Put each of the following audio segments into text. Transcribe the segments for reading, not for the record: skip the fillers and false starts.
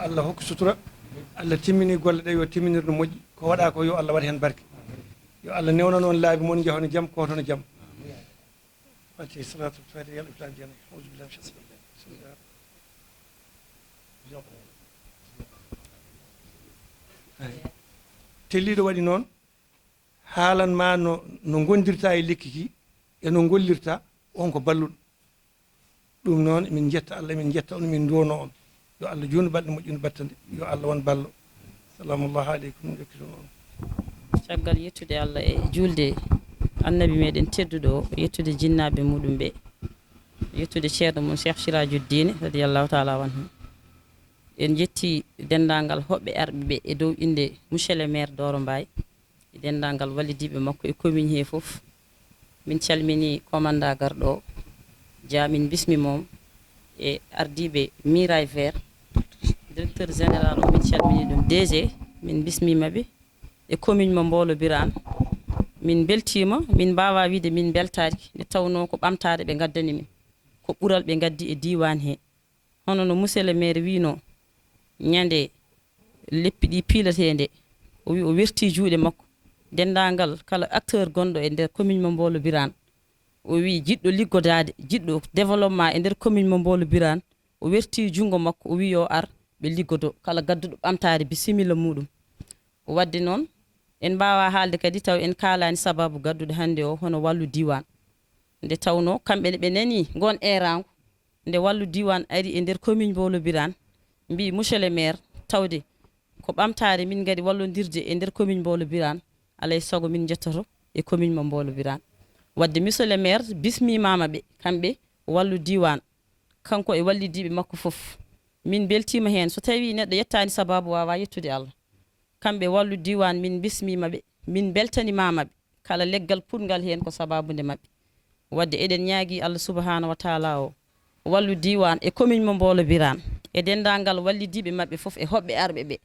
Allah hokku sutura Allah timmini golle ɗe yo timminirno moƴƴi ko waɗa ko yo Allah waɗa hen barke yo Allah newnan on laabi mon jehon jaam ko toon jaam fati salatu fati yalla iftan jana auzu billahi minash shaitanir rajim telliɗo waɗi noon haalanma no gondirta e lekki ki e no gollirta on ko balluɗo ɗum noon min jetta Allah min jetta on min duwono on yo Allah joni balɗe moƴƴuno battande yo Allah won ballo salamullahi aleykum jokkitoon on caggal yettude Allah e julde annabi meɗen tedduɗo o yettude jinnaɓe muɗum ɓe yettude ceerno mum Cheikh Sirajuddine radiyallahu taala anhu en jetti dendagal hoɓɓe arɓe ɓe e dow inde monsieur le maire Doro Mbaye e dendagal wallidiɓe makko e commune he foof min calmini commanda garɗo o jamin bismi mom e ardiɓe Miray Vert directeur général o min calmini ɗum DG min bismimaɓe e commune mo Mbolo Birane min beltima min mbawa wiide min beltaki nde tawno ko ɓamtade ɓe gaddani min ko ɓuural ɓe gaddi e diwan he hono no monsieur le maire wino ñande leppi ɗi piilatede o wi o werti juuɗe makko dendagal kala acteur gonɗo e nder commune mo Mbolo Birane o wi jiɗɗo liggodade jiɗɗo développement e nder commune mo Mbolo Birane o werti jungo makko o wi yo ar ɓe liggodo kala gadduɗo ɓamtade bisimilla muɗum o wadde noon en mbawa haalde kadi taw en kalani sababu gaddude hande o hono wallu diwan nde tawno kamɓe ɓe nani gon erango nde wallu diwan ari e nder commune Mbolo Birane mbi monsieur le maire tawde ko ɓamtare min gadi wallodirde e nder commune Mbolo Birane alay sago min jettoto e commune mo Mbolo Birane wadde monsieur le maire bismimama ɓe kamɓe wallu diwan kanko e wallidiɓe makko foof min beltima hen so tawi neɗɗo yettani sababu wawa yettude Allah kamɓe wallu diwan min bismimaɓe min beltanimamaɓe kala leggal putgal hen ko sababude mabɓe wadde eɗen ñaagui Allah subahanahu wa taala o wallu diwan e commune mo Mbolo Birane e dendagal wallidiɓe mabɓe foof e hoɓɓe arɓe ɓe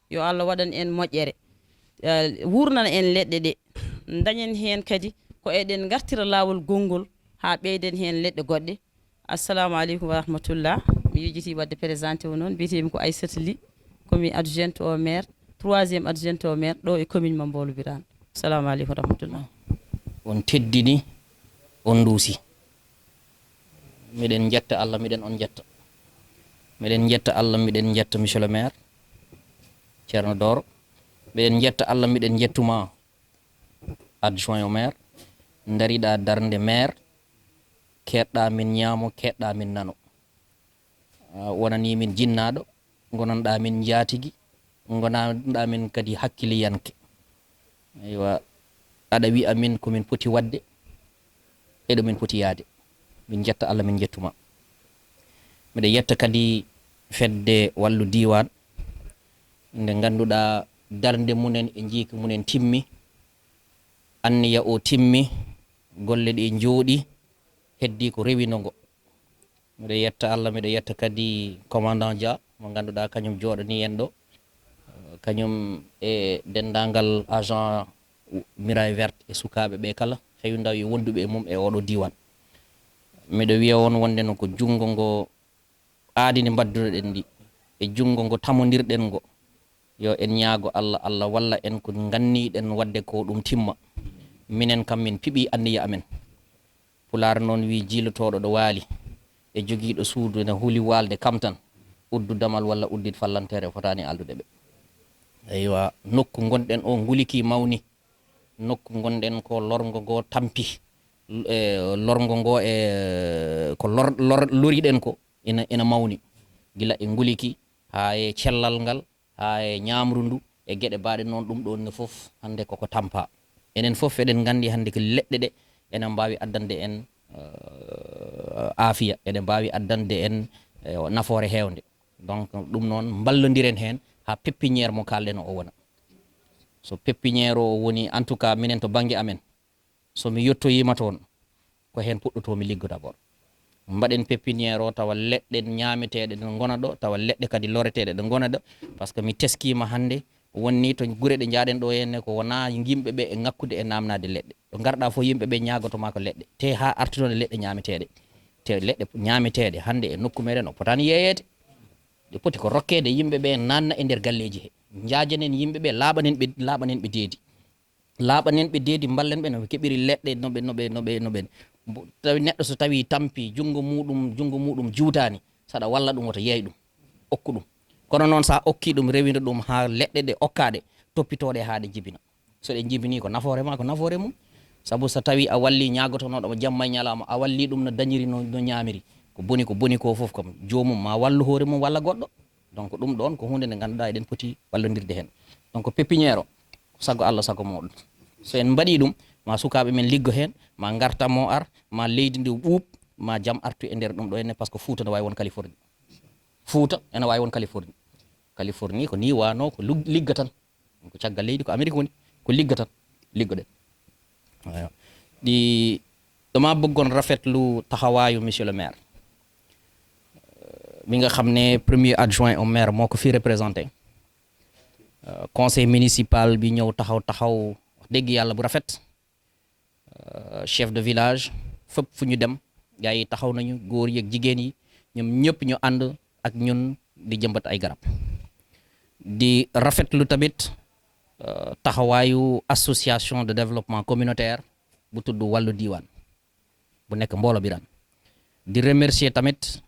yo Allah waɗan en moƴƴere wurnana en leɗɗe ɗe dañen hen kadi ko eɗen gartira lawol gongol ha ɓeyden hen leɗɗe goɗɗe assalamu aleykum wa rahmatullah mi yejiti wadde présenté o noon mbiyetemi ko Aissata Ly komi adjointe au maire 3e adjointe au maire ɗo e commune mo Mbolo Birane assalamu aleykum wa rahmatullah on teddini on duusi miɗen jetta Allah miɗen on jetta miɗen jetta Allah miɗen jetta monsieur le maire ceerno Doro miɗen jetta Allah miɗen jettuma adjoint au maire dariɗa darde maire keɗɗa min ñaamo keɗɗa min nano wonani min jinnaɗo gonanɗa min jaatigui gonanɗa min kadi hakkiliyanke aywa aɗa wi'a min komin poti wadde eɗo min poti yaade min jetta Allah min jettuma miɗa yetta kadi fedde wallu diwan nde ganduɗa darde munen e jiiki munen timmi anniya o timmi golle ɗe jooɗi heddi ko rewinogo miɗa yetta Allah miɗa yetta kadi commandant Dia mo ganduɗa kañum jooɗani en ɗo kañum e dendagal agent Miray Vert e sukaɓe ɓe kala heewi dawi wonduɓe e mum e oɗo diwan miɗa wiya on wonde no ko jungo ngo aadini mbaddunoɗen ndi e jungo ngo tamodirɗen ngo yo en ñaago Allah Allah walla en ko ganniɗen wadde ko ɗum timma minen kam min piiɓi anniya amen Pulaar noon wi jiilotoɗo ɗo waali e joguiɗo suudu ne huuli walde kam tan uddu damal walla uddit fallantere fotani aldude ɓe eywa nokku gonɗen o nguliki mawni nokku gonɗen ko lorgo ngo tampi lorgo ngo e ko loriɗen ko ina mawni gila e nguliki ha e cellal ngal ha e ñamru ndu e gueɗe baɗe noon ɗum ɗon ne foof hande koko tampa enen foof eɗen gandi hande ko leɗɗe ɗe enen mbawi addande en aafiya eɗen mbawi addande en nafoore hewnde donc ɗum noon ballodiren hen ha pépiniére mo kalɗen o wona so pépiniére o woni en tout cas minen to banggue amen somi yettoyima toon ko hen puɗɗotomi liggo d' abord mbaɗen pépiniére o tawa leɗɗe ñameteɗe ɗe gona ɗo tawa leɗɗe kadi loreteɗe ɗe gona ɗo par ce que mi teskima hande wonni to guure ɗe jaaɗen ɗo henne ko wona yimɓeɓe e ngakkude e namnade leɗɗe ɗo garɗa fo yimɓeɓe ñagotoma ko leɗɗe te ha artirode leɗɗe ñameteɗe te leɗɗe ñameteɗe hande e nokku meɗen o potani yeyede ɗe poti ko rokkede yimɓe ɓe nanna e nder galleji he jaajanen yimɓe ɓe laaɓanen ɓe deedi ballen ɓe no keɓiri leɗɗe noɓe tawi neɗɗo so tawi tampi jungo muɗum juutani saɗa walla ɗum woto yeey ɗum okku ɗum kono noon sa okki ɗum rewida ɗum ha leɗɗe ɗe okkaɗe toppitoɗe ha ɗe jibina so ɗe jibini ko nafoore ma ko nafoore mum saabu so tawi a walli ñagotonoɗomo jamma e ñalama a walli ɗum no dañiri no ñamiri ko boni ko foof kam jomum ma wallu hoore mum walla goɗɗo donc ɗum ɗon ko hunde nde ganduɗa eɗen poti wallodirde hen donc pépiniére o sago Allah sago moɗon so en mbaɗi ɗum ma sukaɓe men liggo hen ma gartanmo ar ma leydi ndi ɓuuɓ ma jaam artu e nder ɗum ɗo henne par ce que Fouta ne wawi won Californie Fouta ene wawi won Californie ko ni wano ko ligga tan ko caggal leydi ko Amérique woni ko ligga tan liggo ɗen ɗi dama bëggoon rafetlu taxawaayu monsieur le maire mi nga xam ne premier adjoint au maire moo ko fi représenté conseil municipal bi ñëw taxaw wax dëgg yàlla bu rafet chef de village fépp fu ñu dem gars yi taxaw nañu góor yi ak jigéen yi ñoom ñëpp ñu ànd ak ñun di jëmbat ay garab di rafetlu tamit taxawaayu association de développement communautaire bu tudd wàllu diiwaan bu nekk Mboolo Birane di remercier tamit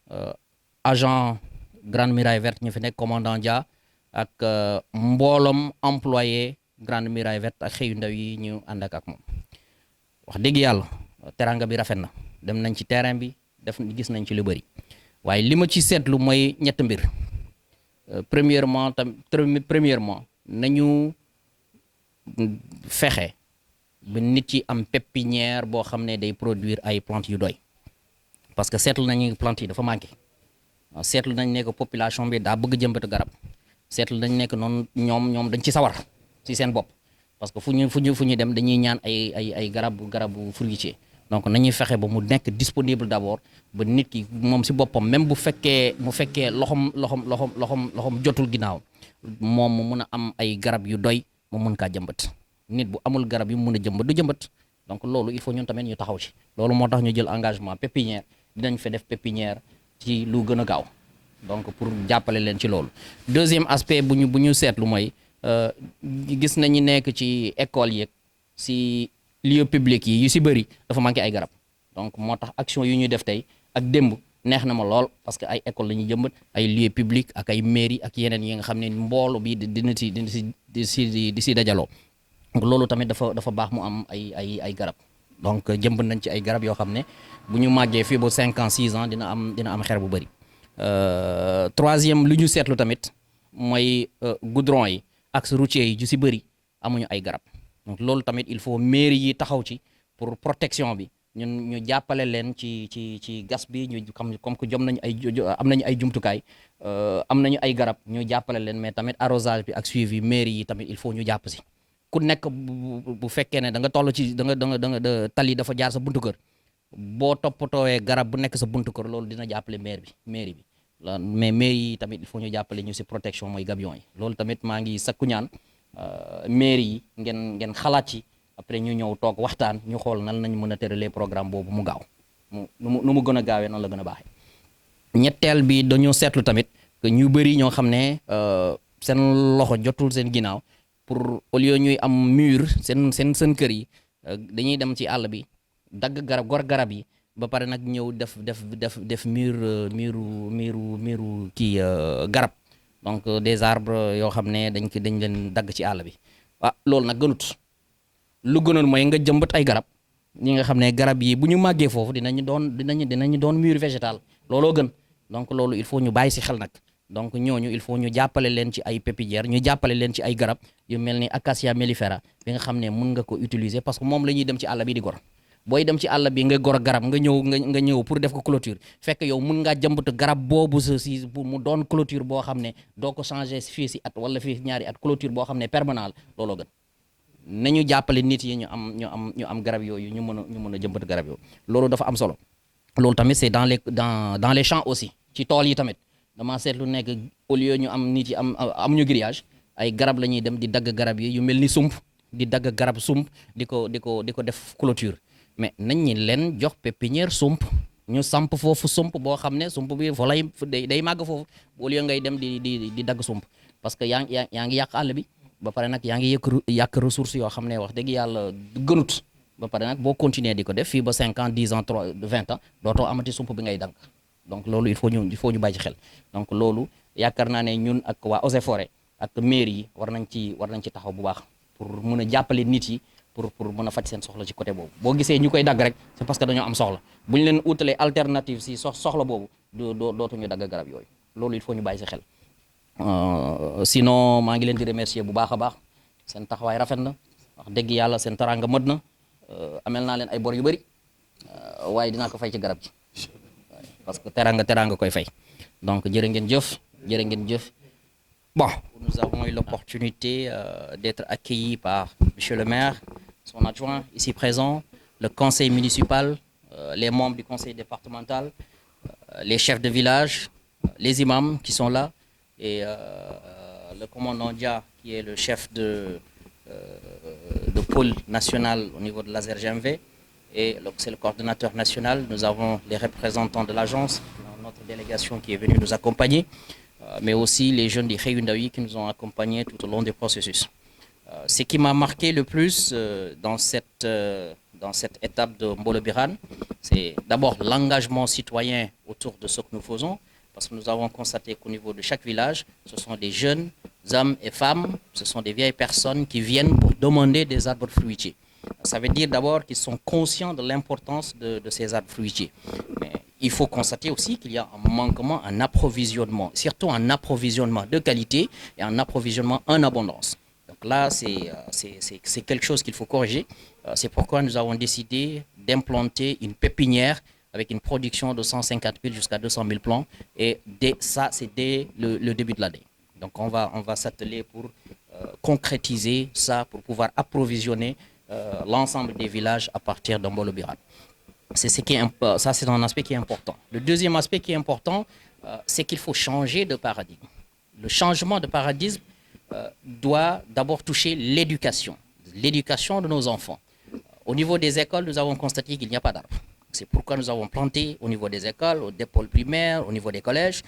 agent Grande Muraille Verte ñu fi nekk commandant Dia ak mbooloom employé Grande Muraille Verte ak xëyu ndaw yi ñu ànd ak moom wax dëgg yàlla teranga bi rafet na dem nañ ci terrain bi gis nañ ci lu bëri waaye li ma ci seetlu mooy ñett mbir premièrement nañu fexe ba nit yi am pépinière boo xam ne day produire ay plantes yu doy parce que seetlu nañu plantes yi dafa manqué seetlu nañ ne que population bi daa bëgg jëmbatu garab seetlu nañ ne que noonu ñoom dañ ci sawar ci seen bopp parce que fu ñu dem dañuy ñaan ay garabu fruitier donc nañuy fexe ba mu nekk disponible d'abord ba nit ki moom si boppam même bu fekkee loxom jotul ginnaaw moom mu mun a am ay garab yu doy mu mun kaa jëmbat nit bu amul garab yu mun a jëmbat du jëmbat donc loolu il faut ñun tamit ñu taxaw ci loolu moo tax ñu jël engagement pépinière dinañ fa def pépinière ci lu gën a gaaw donc pour jàppale leen ci loolu deuxième aspect bu ñu seetlu mooy gis nañu nekk ci école yeeg si lieu public yi yu si bëri dafa manqué ay garab donc moo tax action yu ñuy def tey ak démb neex na ma lool parce que ay école la ñuy jëmbat ay lieu public ak ay mairie ak yeneen yi nga xam ne mboolo bi di si dajaloo donc loolu tamit dafa baax mu am ay garab donc jëmbat nañ ci ay garab yoo xam ne bu ñu màggee fii ba 5 ans 6 ans dina am xeer bu bëri troisième lu ñu seetlu tamit mooy goudron yi axe routier yi ju si bëri amuñu ay garab donc loolu tamit il faut mairie yi taxaw ci pour protection bi ñu jàppale leen ci gas bi ñu xam comme que am nañu ay jumtukaay am nañu ay garab ñu jàppale leen mais tamit arrosage bi ak suivi mairie yi tamit il faut ñu jàpp si ku nekk bu fekkee ne da nga toll ci da nga tali dafa jaar sa buntu kër boo toppatoowee garab bu nekk sa buntu kër loolu dina jàppale mairie bi mais mairie yi tamit il faut ñu jàppale ñu si protection mooy gabion yi loolu tamit maa ngi sakku ñaan mairie yi ngeen xalaat ci après ñu ñëw toog waxtaan ñu xool nan nañ mën a tëralee programme boobu mu gaaw nu mu gën a gaawee noonu la gën a baaxee ñetteel bi dañoo seetlu tamit que ñu bëri ñoo xam ne seen loxo jotul seen ginnaaw pour au lieu ñuy am mur seen kër yi dañuy dem ci àll bi dagg garab gor garab yi ba pare nag ñëw def muru kii garab donc des arbres yoo xam ne dañ leen dagg ci àll bi loolu nag gënut lu gënoon mooy nga jëmbat ay garab ñi nga xam ne garab yi bu ñu màggee foofu dinañu doon mur végétal looloo gën donc loolu il faut ñu bàyyi si xel nag donc ñooñu il faut ñu jàppale leen ci ay pépinière ñu jàppale leen ci ay garab yu mel ni acacia mellifera bi nga xam ne mun nga ko utiliser parce que moom la ñuy dem ci àll bi di gor booy dem ci àll bi nga gor garab nga ñëw pour def ko clôture fekk yow mun ngaa jëmbat garab boobu si pour mu doon clôture boo xam ne doo ko changer fii si at wala fii ñaari at clôture boo xam ne permanent looloo gën nañu jàppale nit yi ñu am garab yooyu ñu mën a jëmbat garab yooyu loolu dafa am solo loolu tamit c'est dans les champs aussi ci tool yi tamit dama seetlu nekk au lieu ñu am nit yi am ñu grillage ay garab la ñuy dem di dagg garab yi yu mel ni sump di dagg garab sump di ko def clôture mais nañ ñi leen jox pépinière sump ñu samp foofu sump boo xam ne sump bi fa lay day màgg foofu au lieu ngay dem di dagg sump parce que yaa ngi yàq àll bi ba pare nag yaa ngi yàq ressources yoo xam ne wax dëgg yàlla gënut ba pare nag boo continuer di ko def fii ba 5 ans 10 ans 3 20 ans dootoo amati sump bi ngay dagg donc loolu il faut ñu bàyyi ci xel donc loolu yaakaar naa ne ñun ak waa Eaux et Forêts ak mairie yi war nañ ci taxaw bu baax pour mën a jàppale nit yi pour mën a faj seen soxla ci côté boobu boo gisee ñu koy dagg rek c'est parce que dañoo am soxla bu ñu leen utalee alternative si soxla boobu dootuñu dagg garab yooyu loolu il faut ñu bàyyi si xel sinon maa ngi leen di remercier bu baax a baax seen taxawaay rafet na wax dëgg yàlla seen teraanga mët na amel naa leen ay bor yu bëri waaye dinaa ko fay ci garab gi parce que teraanga koy fay donc jërë ngeen jëf bon nous avons eu l'opportunité d'être accueillis par monsieur le maire, son adjoint ici présent, le conseil municipal, les membres du conseil départemental, les chefs de village, les imams qui sont là et le commandant Dia qui est le chef de pôle national au niveau de l'ASER-GMV et c'est le coordonnateur national. Nous avons les représentants de l'agence, notre délégation qui est venue nous accompagner, mais aussi les jeunes des Xëyu Ndaw yi qui nous ont accompagnés tout au long du processus. Ce qui m'a marqué le plus dans cette étape de Mbolo Birane, c'est d'abord l'engagement citoyen autour de ce que nous faisons, parce que nous avons constaté qu'au niveau de chaque village, ce sont des jeunes hommes et femmes, ce sont des vieilles personnes qui viennent pour demander des arbres fruitiers. Ça veut dire d'abord qu'ils sont conscients de l'importance de ces arbres fruitiers. Mais il faut constater aussi qu'il y a un manquement en approvisionnement, surtout un approvisionnement de qualité et un approvisionnement en abondance. Donc là, c'est quelque chose qu'il faut corriger. C'est pourquoi nous avons décidé d'implanter une pépinière avec une production de 150 000 jusqu'à 200 000 plants. Et ça, c'est dès le début de l'année. Donc on va s'atteler pour concrétiser ça, pour pouvoir approvisionner l'ensemble des villages à partir de Mbolo Birane. Ça, c'est un aspect qui est important. Le deuxième aspect qui est important, c'est qu'il faut changer de paradigme. Le changement de paradigme doit d'abord toucher l'éducation de nos enfants. Au niveau des écoles, nous avons constaté qu'il n'y a pas d'arbres. C'est pourquoi nous avons planté au niveau des écoles, des pôles primaires, au niveau des collèges,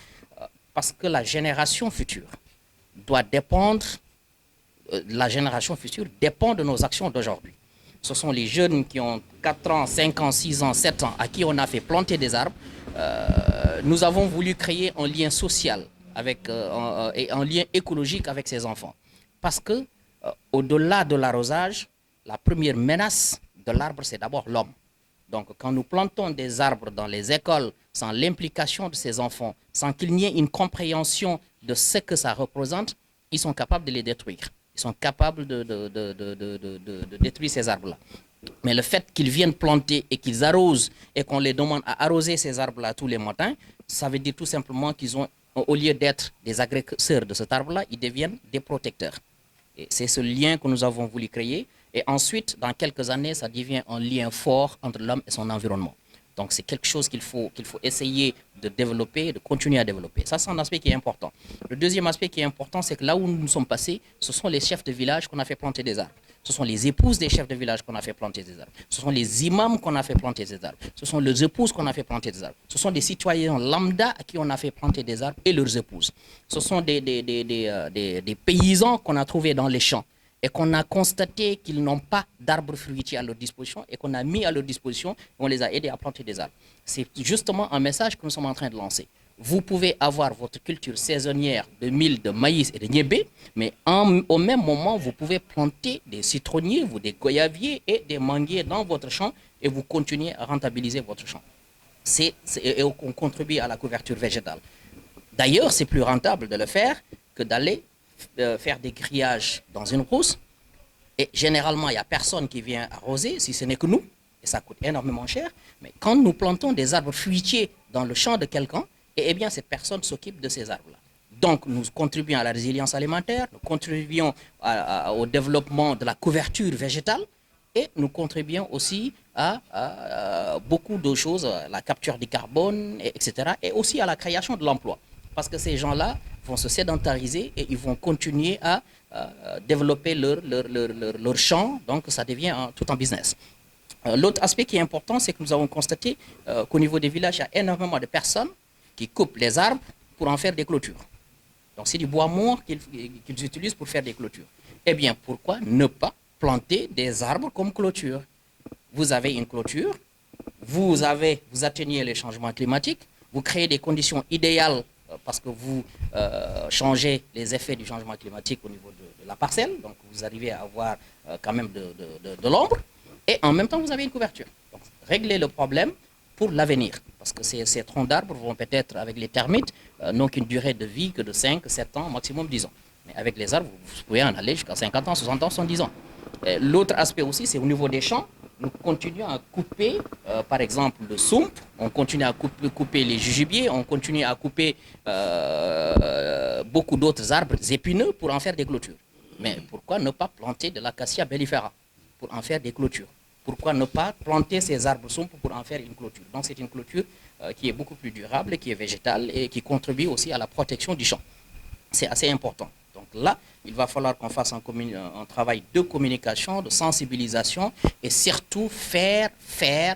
parce que la génération future dépend de nos actions d'aujourd'hui. Ce sont les jeunes qui ont 4 ans, 5 ans, 6 ans, 7 ans, à qui on a fait planter des arbres. Nous avons voulu créer un lien social et un lien écologique avec ces enfants. Parce que, au-delà de l'arrosage, la première menace de l'arbre, c'est d'abord l'homme. Donc, quand nous plantons des arbres dans les écoles, sans l'implication de ces enfants, sans qu'il n'y ait une compréhension de ce que ça représente, ils sont capables de les détruire. Ils sont capables de détruire ces arbres-là. Mais le fait qu'ils viennent planter et qu'ils arrosent et qu'on les demande à arroser ces arbres-là tous les matins, ça veut dire tout simplement qu'ils ont, au lieu d'être des agresseurs de cet arbre-là, ils deviennent des protecteurs. Et c'est ce lien que nous avons voulu créer. Et ensuite, dans quelques années, ça devient un lien fort entre l'homme et son environnement. Donc c'est quelque chose qu'il faut essayer de développer, de continuer à développer. Ça, c'est un aspect qui est important. Le deuxième aspect qui est important, c'est que là où nous sommes passés, ce sont les chefs de village qu'on a fait planter des arbres. Ce sont les épouses des chefs de village qu'on a fait planter des arbres. Ce sont les imams qu'on a fait planter des arbres. Ce sont les épouses qu'on a fait planter des arbres. Ce sont des citoyens lambda à qui on a fait planter des arbres et leurs épouses. Ce sont des paysans qu'on a trouvés dans les champs et qu'on a constaté qu'ils n'ont pas d'arbres fruitiers à leur disposition et qu'on a mis à leur disposition et on les a aidés à planter des arbres. C'est justement un message que nous sommes en train de lancer. Vous pouvez avoir votre culture saisonnière de mil, de maïs et de niébé, mais au même moment, vous pouvez planter des citronniers, des goyaviers et des manguiers dans votre champ et vous continuez à rentabiliser votre champ. Et on contribue à la couverture végétale. D'ailleurs, c'est plus rentable de le faire que d'aller faire des grillages dans une brousse. Et généralement, il n'y a personne qui vient arroser, si ce n'est que nous. Et ça coûte énormément cher. Mais quand nous plantons des arbres fruitiers dans le champ de quelqu'un, eh bien, cette personne s'occupe de ces arbres-là. Donc, nous contribuons à la résilience alimentaire, nous contribuons au développement de la couverture végétale et nous contribuons aussi à beaucoup de choses, la capture du carbone, etc. Et aussi à la création de l'emploi. Parce que ces gens-là vont se sédentariser et ils vont continuer à développer leur champ. Donc, ça devient tout un business. L'autre aspect qui est important, c'est que nous avons constaté qu'au niveau des villages, il y a énormément de personnes qui coupent les arbres pour en faire des clôtures. Donc c'est du bois mort qu'ils utilisent pour faire des clôtures. Eh bien, pourquoi ne pas planter des arbres comme clôture? Vous avez une clôture, vous atteignez les changements climatiques, vous créez des conditions idéales parce que vous changez les effets du changement climatique au niveau de la parcelle, donc vous arrivez à avoir quand même de l'ombre, et en même temps vous avez une couverture. Donc réglez le problème pour l'avenir, parce que ces troncs d'arbres vont peut-être, avec les termites, n'ont qu'une durée de vie que de 5, 7 ans, maximum 10 ans. Mais avec les arbres, vous pouvez en aller jusqu'à 50 ans, 60 ans, 70 ans. L'autre aspect aussi, c'est au niveau des champs. Nous continuons à couper, par exemple, le soump, on continue à couper les jujubiers, on continue à couper beaucoup d'autres arbres épineux pour en faire des clôtures. Mais pourquoi ne pas planter de l'acacia mellifera pour en faire des clôtures? Pourquoi ne pas planter ces arbres sompes pour en faire une clôture? Donc c'est une clôture qui est beaucoup plus durable, qui est végétale et qui contribue aussi à la protection du champ. C'est assez important. Donc là, il va falloir qu'on fasse un travail de communication, de sensibilisation et surtout faire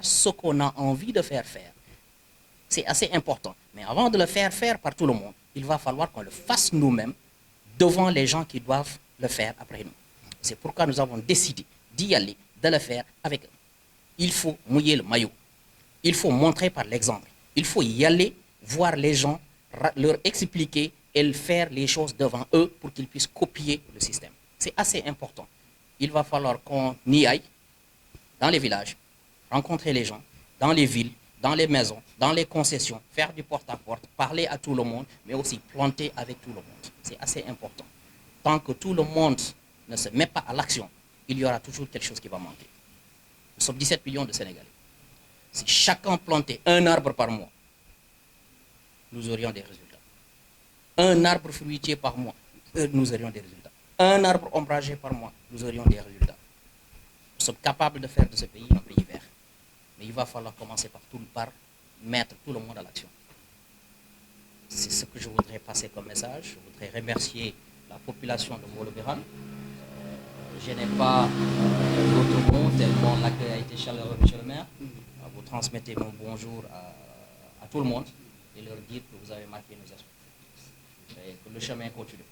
ce qu'on a envie de faire faire. C'est assez important. Mais avant de le faire faire par tout le monde, il va falloir qu'on le fasse nous-mêmes devant les gens qui doivent le faire après nous. C'est pourquoi nous avons décidé d'y aller, de le faire avec eux. Il faut mouiller le maillot. Il faut montrer par l'exemple. Il faut y aller, voir les gens, leur expliquer et faire les choses devant eux pour qu'ils puissent copier le système. C'est assez important. Il va falloir qu'on y aille dans les villages, rencontrer les gens, dans les villes, dans les maisons, dans les concessions, faire du porte-à-porte, parler à tout le monde, mais aussi planter avec tout le monde. C'est assez important. Tant que tout le monde ne se met pas à l'action, il y aura toujours quelque chose qui va manquer. Nous sommes 17 millions de Sénégalais. Si chacun plantait un arbre par mois, nous aurions des résultats. Un arbre fruitier par mois, nous aurions des résultats. Un arbre ombragé par mois, nous aurions des résultats. Nous sommes capables de faire de ce pays un pays vert. Mais il va falloir commencer par mettre tout le monde à l'action. C'est ce que je voudrais passer comme message. Je voudrais remercier la population de Molo-Biram. Je n'ai pas d'autres mots, tellement l'accueil a été chaleureux, monsieur le maire. Vous transmettez mon bonjour à tout le monde et leur dire que vous avez marqué nos esprits. Et que le chemin continue.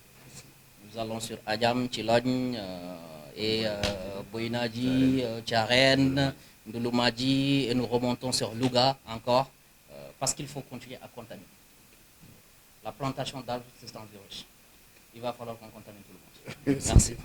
Nous allons sur Adjam, Chilogne et Boinadji, Tcharen, Ndouloumadji et nous remontons sur Louga encore parce qu'il faut continuer à contaminer. La plantation d'arbres, c'est un virus. Il va falloir qu'on contamine tout le monde. Merci.